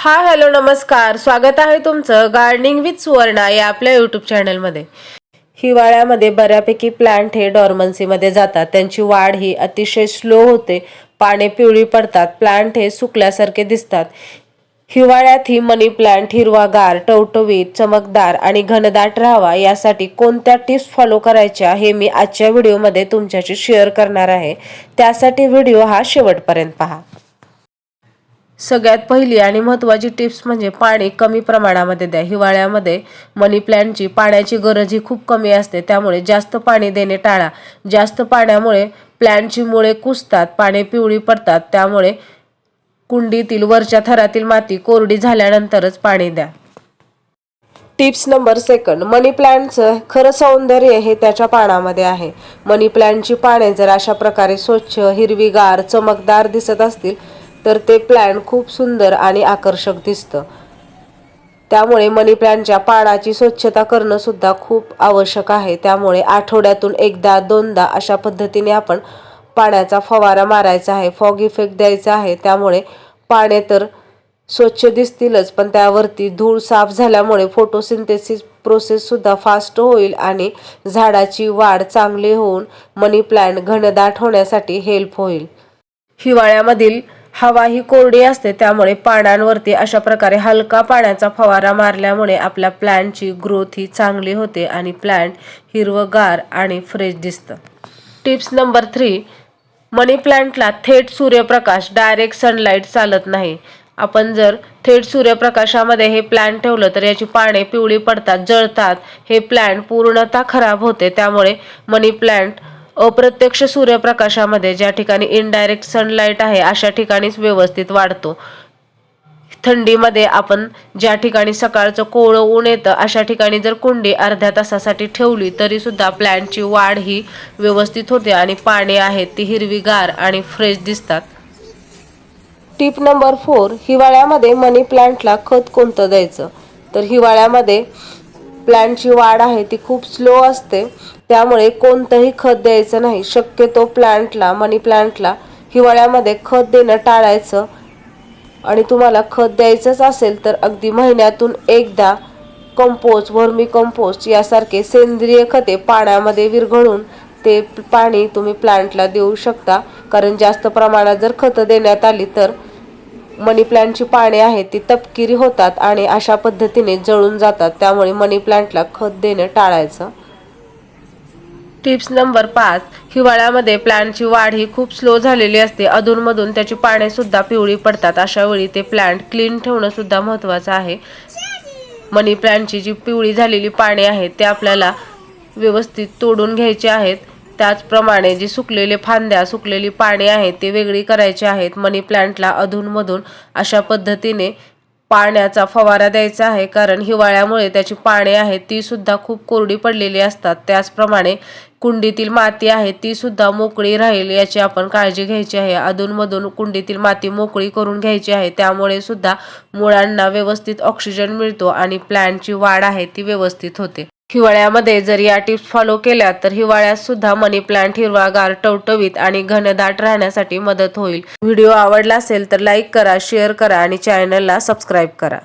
Hi hello नमस्कार, स्वागत आहे तुमचं गार्डनिंग विथ सुवर्णा या आपल्या यूट्यूब चॅनलमध्ये। हिवाळ्यामध्ये बऱ्यापैकी प्लांट हे डॉर्मन्सीमध्ये जातात, त्यांची वाढ ही अतिशय स्लो होते, पाने पिवळी पडतात, प्लांट हे सुकल्यासारखे दिसतात। हिवाळ्यात ही मनी प्लांट हिरवागार, टवटवीत, चमकदार आणि घनदाट राहावा यासाठी कोणत्या टिप्स फॉलो करायच्या हे मी आजच्या व्हिडिओमध्ये तुमच्याशी शेअर करणार आहे। त्यासाठी व्हिडिओ हा शेवटपर्यंत पहा। सगळ्यात पहिली आणि महत्त्वाची टिप्स म्हणजे पाणी कमी प्रमाणामध्ये द्या। हिवाळ्यामध्ये मनी प्लांटची पाण्याची गरज ही खूप कमी असते, त्यामुळे जास्त पाणी देणे टाळा। जास्त पाण्यामुळे प्लांटची मुळे कुजतात, पाने पिवळी पडतात, त्यामुळे कुंडीतील वरच्या थरातील माती कोरडी झाल्यानंतरच पाणी द्या। टिप्स नंबर 2, मनी प्लांटचं खरं सौंदर्य हे त्याच्या पानामध्ये आहे। मनी प्लांटची पाने जर अशा प्रकारे स्वच्छ, हिरवीगार, चमकदार दिसत असतील तर ते प्लांट खूप सुंदर आणि आकर्षक दिसतं। त्यामुळे मनी प्लांटच्या पानाची स्वच्छता करणं सुद्धा खूप आवश्यक आहे। त्यामुळे आठवड्यातून एकदा दोनदा अशा पद्धतीने आपण पाण्याचा फवारा मारायचा आहे, फॉग इफेक्ट द्यायचा आहे। त्यामुळे पाने तर स्वच्छ दिसतीलच, पण त्यावरती धूळ साफ झाल्यामुळे फोटोसिंथेसिस प्रोसेस सुद्धा फास्ट होईल आणि झाडाची वाढ चांगली होऊन मनी प्लांट घनदाट होण्यासाठी हेल्प होईल। हिवाळ्यामधील हवा ही कोरडी असते, त्यामुळे पानांवरती अशा प्रकारे हलका पाण्याचा फवारा मारल्यामुळे आपल्या प्लांटची ग्रोथ ही चांगली होते आणि प्लांट हिरवगार आणि फ्रेश दिसतं। टिप्स नंबर 3, मनी प्लांटला थेट सूर्यप्रकाश डायरेक्ट सनलाईट चालत नाही। आपण जर थेट सूर्यप्रकाशामध्ये हे प्लांट ठेवलं तर याची पाने पिवळी पडतात, जळतात, हे प्लांट पूर्णतः खराब होते। त्यामुळे मनी प्लांट अप्रत्यक्ष सूर्यप्रकाशामध्ये, ज्या ठिकाणी इनडायरेक्ट सनलाईट आहे अशा ठिकाणीच व्यवस्थित वाढतो। थंडीमध्ये आपण ज्या ठिकाणी सकाळचं कोवळं ऊन येतं अशा ठिकाणी जर कुंडी अर्ध्या तासासाठी ठेवली तरी सुद्धा प्लांटची वाढ ही व्यवस्थित होते आणि पाने आहेत ती हिरवीगार आणि फ्रेश दिसतात। टिप नंबर 4, हिवाळ्यामध्ये मनी प्लांटला खत कोणतं द्यायचं? तर हिवाळ्यामध्ये प्लांटची वाढ आहे ती खूप स्लो असते, त्यामुळे कोणतंही खत द्यायचं नाही। शक्यतो मनी प्लांटला हिवाळ्यामध्ये खत देणं टाळायचं आणि तुम्हाला खत द्यायचंच असेल तर अगदी महिन्यातून एकदा कंपोस्ट, वर्मी कंपोस्ट यासारखे सेंद्रिय खते पाण्यामध्ये विरघळून ते पाणी तुम्ही प्लांटला देऊ शकता। कारण जास्त प्रमाणात जर खतं देण्यात आली तर मनी प्लांटची पाने आहेत ती तपकिरी होतात आणि अशा पद्धतीने जळून जातात, त्यामुळे मनी प्लांटला खत देणं टाळायचं। टिप्स नंबर 5, हिवाळ्यामध्ये प्लांटची वाढ ही खूप स्लो झालेली असते, अधूनमधून त्याची पाने सुद्धा पिवळी पडतात। अशा वेळी ते प्लांट क्लीन ठेवणं सुद्धा महत्त्वाचं आहे। मनी प्लांटची जी पिवळी झालेली पाने आहेत ते आपल्याला व्यवस्थित तोडून घ्यायची आहेत। त्याचप्रमाणे जी सुकलेले फांद्या, सुकलेली पाने आहेत ते वेगळी करायची आहेत। मनी प्लांटला अधूनमधून अशा पद्धतीने पाण्याचा फवारा द्यायचा आहे, कारण हिवाळ्यामुळे त्याची पाने आहेत ती सुद्धा खूप कोरडी पडलेली असतात। त्याचप्रमाणे कुंडीतील माती आहे ती सुद्धा मोकळी राहील याची आपण काळजी घ्यायची आहे। अधूनमधून कुंडीतील माती मोकळी करून घ्यायची आहे, त्यामुळे सुद्धा मुळांना व्यवस्थित ऑक्सिजन मिळतो आणि प्लांटची वाढ आहे ती व्यवस्थित होते। हिवाळ्यामध्ये जर या टिप्स फॉलो केल्या तर हिवाळ्यात सुद्धा मनी प्लांट हिरवागार, टवटवीत आणि घनदाट राहण्यासाठी मदत होईल। व्हिडिओ आवडला असेल तर लाईक करा, शेअर करा आणि चॅनलला सबस्क्राईब करा।